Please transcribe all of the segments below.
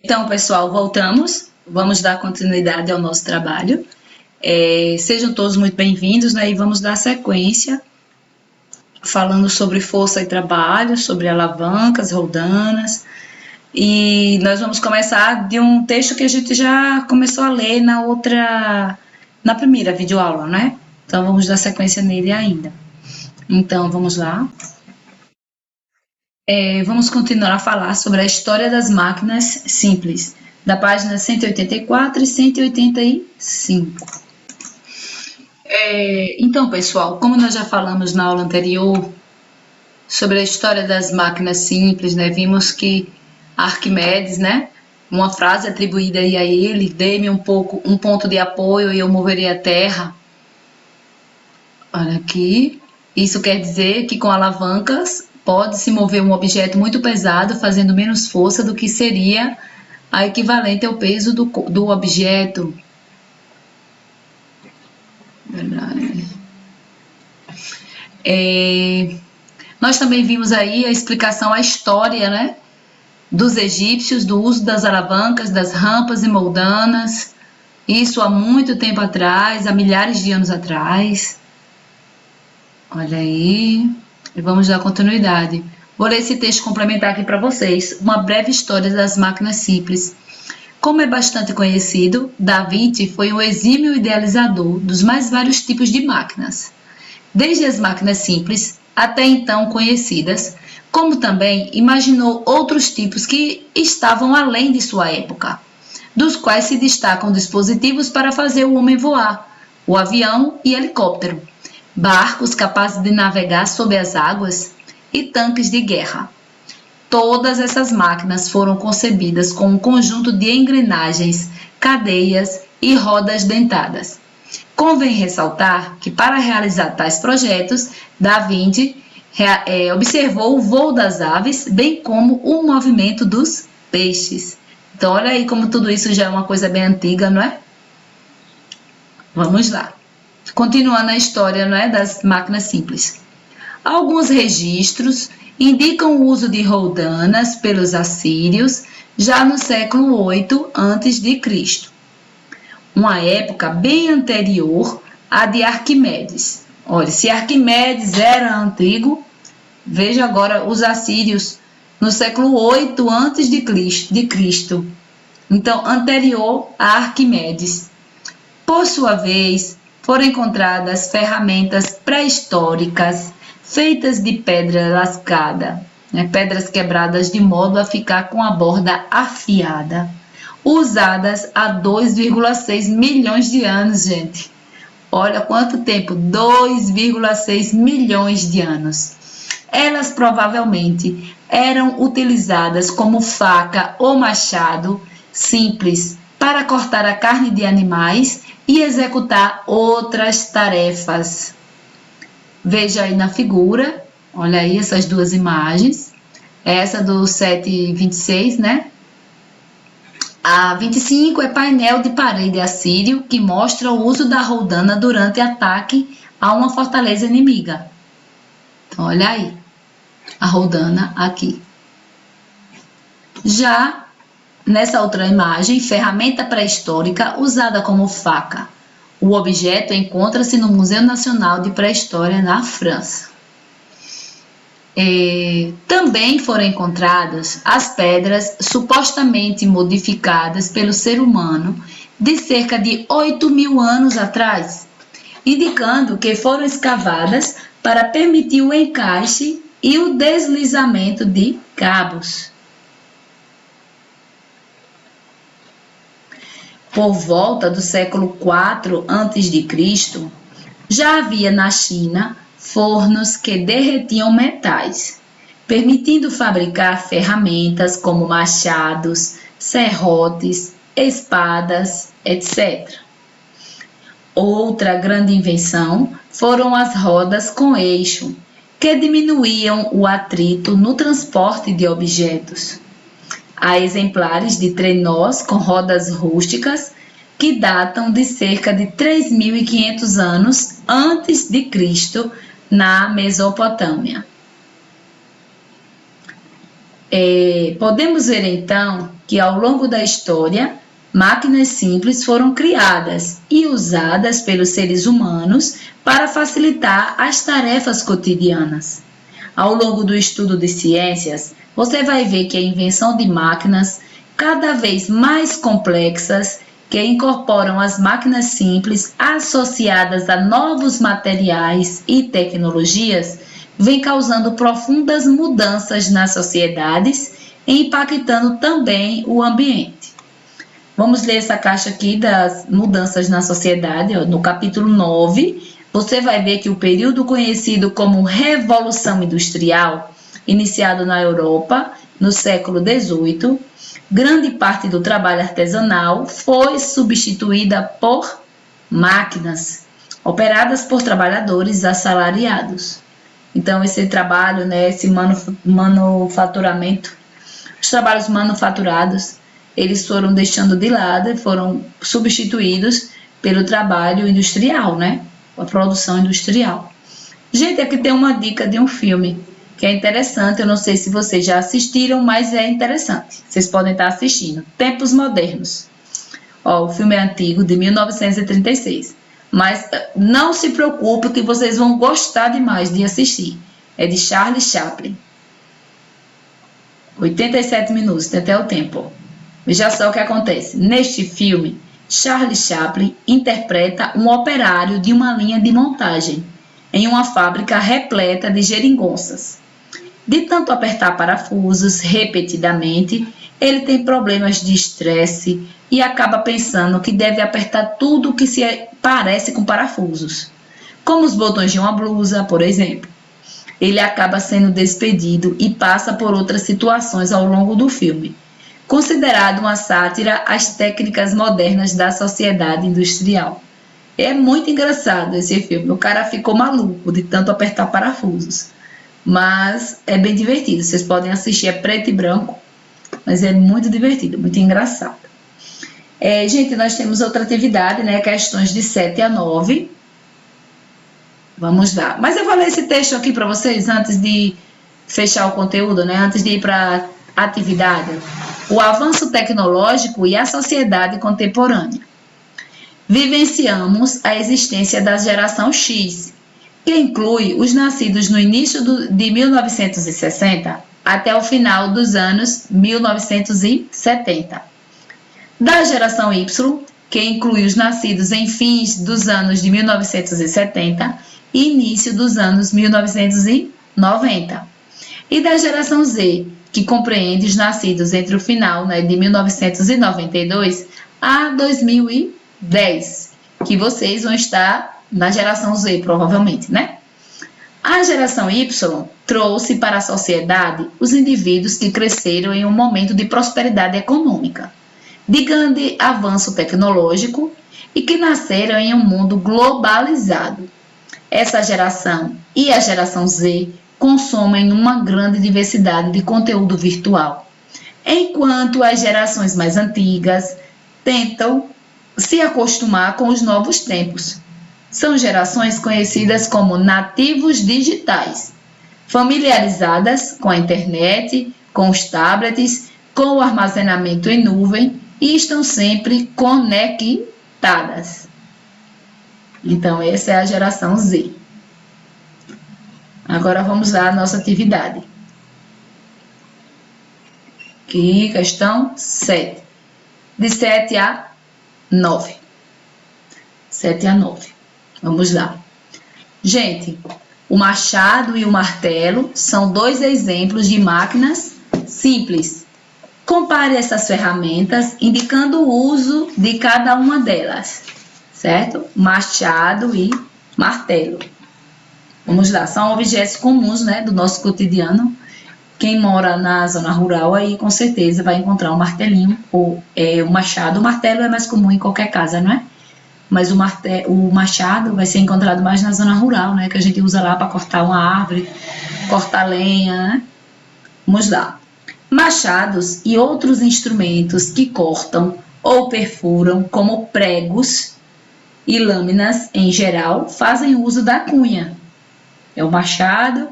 Então, pessoal, voltamos. Vamos dar continuidade ao nosso trabalho. Sejam todos muito bem-vindos, né? E vamos dar sequência falando sobre força e trabalho, sobre alavancas, roldanas. E nós vamos começar de um texto que a gente já começou a ler na primeira videoaula, né? Então, vamos dar sequência nele ainda. Então, vamos lá. Vamos continuar a falar sobre a história das máquinas simples, da página 184 e 185. Então, pessoal, como nós já falamos na aula anterior sobre a história das máquinas simples, né, vimos que Arquimedes, né, uma frase atribuída aí a ele, dê-me um ponto de apoio e eu moverei a terra. Olha aqui, isso quer dizer que com alavancas pode-se mover um objeto muito pesado fazendo menos força do que seria a equivalente ao peso do objeto. Nós também vimos aí a explicação, a história, né, dos egípcios, do uso das alavancas, das rampas e moldanas, isso há muito tempo atrás, há milhares de anos atrás. Olha aí, e vamos dar continuidade. Vou ler esse texto complementar aqui para vocês, uma breve história das máquinas simples. Como é bastante conhecido, Da Vinci foi um exímio idealizador dos mais vários tipos de máquinas, desde as máquinas simples, até então conhecidas, como também imaginou outros tipos que estavam além de sua época, dos quais se destacam dispositivos para fazer o homem voar, o avião e helicóptero, barcos capazes de navegar sob as águas e tanques de guerra. Todas essas máquinas foram concebidas com um conjunto de engrenagens, cadeias e rodas dentadas. Convém ressaltar que, para realizar tais projetos, Da Vinci observou o voo das aves, bem como o movimento dos peixes. Então, olha aí como tudo isso já é uma coisa bem antiga, não é? Vamos lá. Continuando a história, não é, das máquinas simples. Alguns registros indicam o uso de roldanas pelos assírios já no século 8 a.C., uma época bem anterior à de Arquimedes. Olha, se Arquimedes era antigo, veja agora os assírios no século 8 a.C., então anterior a Arquimedes. Por sua vez, foram encontradas ferramentas pré-históricas feitas de pedra lascada, né, pedras quebradas de modo a ficar com a borda afiada, usadas há 2,6 milhões de anos, gente. Olha quanto tempo, 2,6 milhões de anos. Elas provavelmente eram utilizadas como faca ou machado simples para cortar a carne de animais e executar outras tarefas. Veja aí na figura, olha aí essas duas imagens, essa do 726, né? A 25 é painel de parede assírio que mostra o uso da roldana durante ataque a uma fortaleza inimiga. Então, olha aí, a roldana aqui. Já nessa outra imagem, ferramenta pré-histórica usada como faca. O objeto encontra-se no Museu Nacional de Pré-História na França. Também foram encontradas as pedras supostamente modificadas pelo ser humano de cerca de 8.000 anos atrás, indicando que foram escavadas para permitir o encaixe e o deslizamento de cabos. Por volta do século IV a.C., já havia na China fornos que derretiam metais, permitindo fabricar ferramentas como machados, serrotes, espadas, etc. Outra grande invenção foram as rodas com eixo, que diminuíam o atrito no transporte de objetos. Há exemplares de trenós com rodas rústicas que datam de cerca de 3.500 anos antes de Cristo na Mesopotâmia. Podemos ver então que ao longo da história, máquinas simples foram criadas e usadas pelos seres humanos para facilitar as tarefas cotidianas. Ao longo do estudo de ciências, você vai ver que a invenção de máquinas cada vez mais complexas, que incorporam as máquinas simples associadas a novos materiais e tecnologias, vem causando profundas mudanças nas sociedades e impactando também o ambiente. Vamos ler essa caixa aqui das mudanças na sociedade, ó, no capítulo 9, você vai ver que o período conhecido como Revolução Industrial, iniciado na Europa no século XVIII, grande parte do trabalho artesanal foi substituída por máquinas, operadas por trabalhadores assalariados. Então, esse trabalho, né, esse manufaturamento, os trabalhos manufaturados, eles foram deixando de lado e foram substituídos pelo trabalho industrial, né? A produção industrial. Gente, aqui tem uma dica de um filme que é interessante, eu não sei se vocês já assistiram, mas é interessante. Vocês podem estar assistindo. Tempos Modernos. Ó, o filme é antigo, de 1936. Mas não se preocupe que vocês vão gostar demais de assistir. É de Charlie Chaplin. 87 minutos, tem até o tempo. Veja só o que acontece. Neste filme, Charlie Chaplin interpreta um operário de uma linha de montagem em uma fábrica repleta de geringonças. De tanto apertar parafusos repetidamente, ele tem problemas de estresse e acaba pensando que deve apertar tudo que se parece com parafusos, como os botões de uma blusa, por exemplo. Ele acaba sendo despedido e passa por outras situações ao longo do filme, considerado uma sátira às técnicas modernas da sociedade industrial. É muito engraçado esse filme, o cara ficou maluco de tanto apertar parafusos. Mas é bem divertido, vocês podem assistir, é preto e branco, mas é muito divertido, muito engraçado. Gente, nós temos outra atividade, né, questões de 7 a 9. Vamos lá. Mas eu vou ler esse texto aqui para vocês antes de fechar o conteúdo, né, antes de ir para a atividade. O avanço tecnológico e a sociedade contemporânea. Vivenciamos a existência da geração X, que inclui os nascidos no início de 1960 até o final dos anos 1970. Da geração Y, que inclui os nascidos em fins dos anos de 1970 e início dos anos 1990. E da geração Z, que compreende os nascidos entre o final, né, de 1992 a 2010, que vocês vão estar na geração Z, provavelmente, né? A geração Y trouxe para a sociedade os indivíduos que cresceram em um momento de prosperidade econômica, de grande avanço tecnológico e que nasceram em um mundo globalizado. Essa geração e a geração Z consomem uma grande diversidade de conteúdo virtual, enquanto as gerações mais antigas tentam se acostumar com os novos tempos. São gerações conhecidas como nativos digitais, familiarizadas com a internet, com os tablets, com o armazenamento em nuvem e estão sempre conectadas. Então, essa é a geração Z. Agora vamos lá à nossa atividade. Aqui, questão 7. De 7 a 9. 7 a 9. Vamos lá. Gente, o machado e o martelo são dois exemplos de máquinas simples. Compare essas ferramentas indicando o uso de cada uma delas, certo? Machado e martelo. Vamos lá, são objetos comuns, né, do nosso cotidiano. Quem mora na zona rural aí com certeza vai encontrar um martelinho ou o machado. O martelo é mais comum em qualquer casa, não é? Mas o machado vai ser encontrado mais na zona rural, né? Que a gente usa lá para cortar uma árvore, cortar lenha, né? Vamos lá. Machados e outros instrumentos que cortam ou perfuram, como pregos e lâminas em geral, fazem uso da cunha. É o machado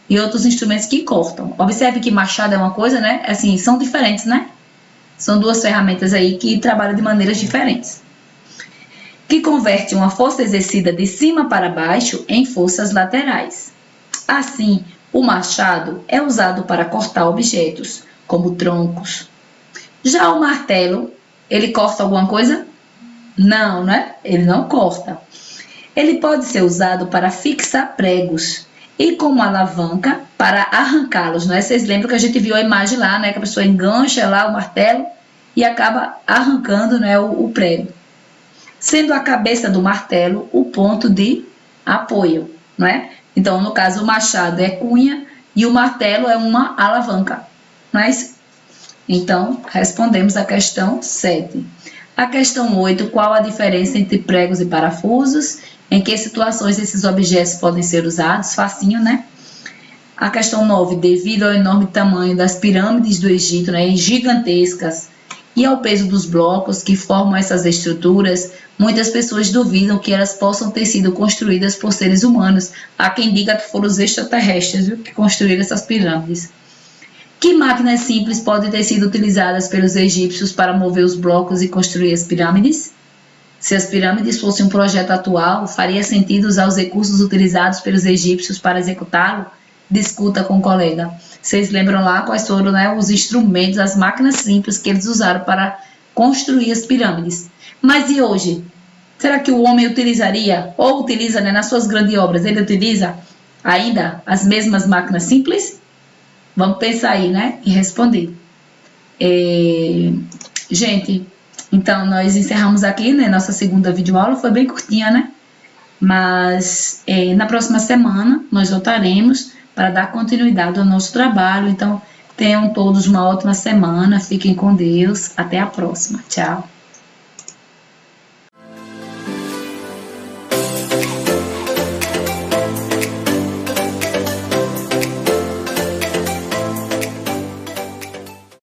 e outros instrumentos que cortam. Observe que machado é uma coisa, né? Assim, são diferentes, né? São duas ferramentas aí que trabalham de maneiras diferentes. Que converte uma força exercida de cima para baixo em forças laterais. Assim, o machado é usado para cortar objetos, como troncos. Já o martelo, ele corta alguma coisa? Não, né? Ele não corta. Ele pode ser usado para fixar pregos e como alavanca para arrancá-los, né? Vocês lembram que a gente viu a imagem lá, né? Que a pessoa engancha lá o martelo e acaba arrancando, né, o prego. Sendo a cabeça do martelo o ponto de apoio, não é? Então, no caso, o machado é cunha e o martelo é uma alavanca, não é isso? Então, respondemos a questão 7. A questão 8, qual a diferença entre pregos e parafusos? Em que situações esses objetos podem ser usados? Facinho, né? A questão 9, devido ao enorme tamanho das pirâmides do Egito, né, gigantescas, e ao peso dos blocos que formam essas estruturas, muitas pessoas duvidam que elas possam ter sido construídas por seres humanos. Há quem diga que foram os extraterrestres, viu, que construíram essas pirâmides. Que máquinas simples podem ter sido utilizadas pelos egípcios para mover os blocos e construir as pirâmides? Se as pirâmides fossem um projeto atual, faria sentido usar os recursos utilizados pelos egípcios para executá-lo? Discuta com o colega. Vocês lembram lá quais foram, né, os instrumentos, as máquinas simples que eles usaram para construir as pirâmides? Mas e hoje? Será que o homem utilizaria, ou utiliza, né, nas suas grandes obras, ele utiliza ainda as mesmas máquinas simples? Vamos pensar aí, né, e responder. Gente, então nós encerramos aqui, né, nossa segunda videoaula, foi bem curtinha, né? Mas na próxima semana nós voltaremos para dar continuidade ao nosso trabalho. Então, tenham todos uma ótima semana, fiquem com Deus, até a próxima. Tchau.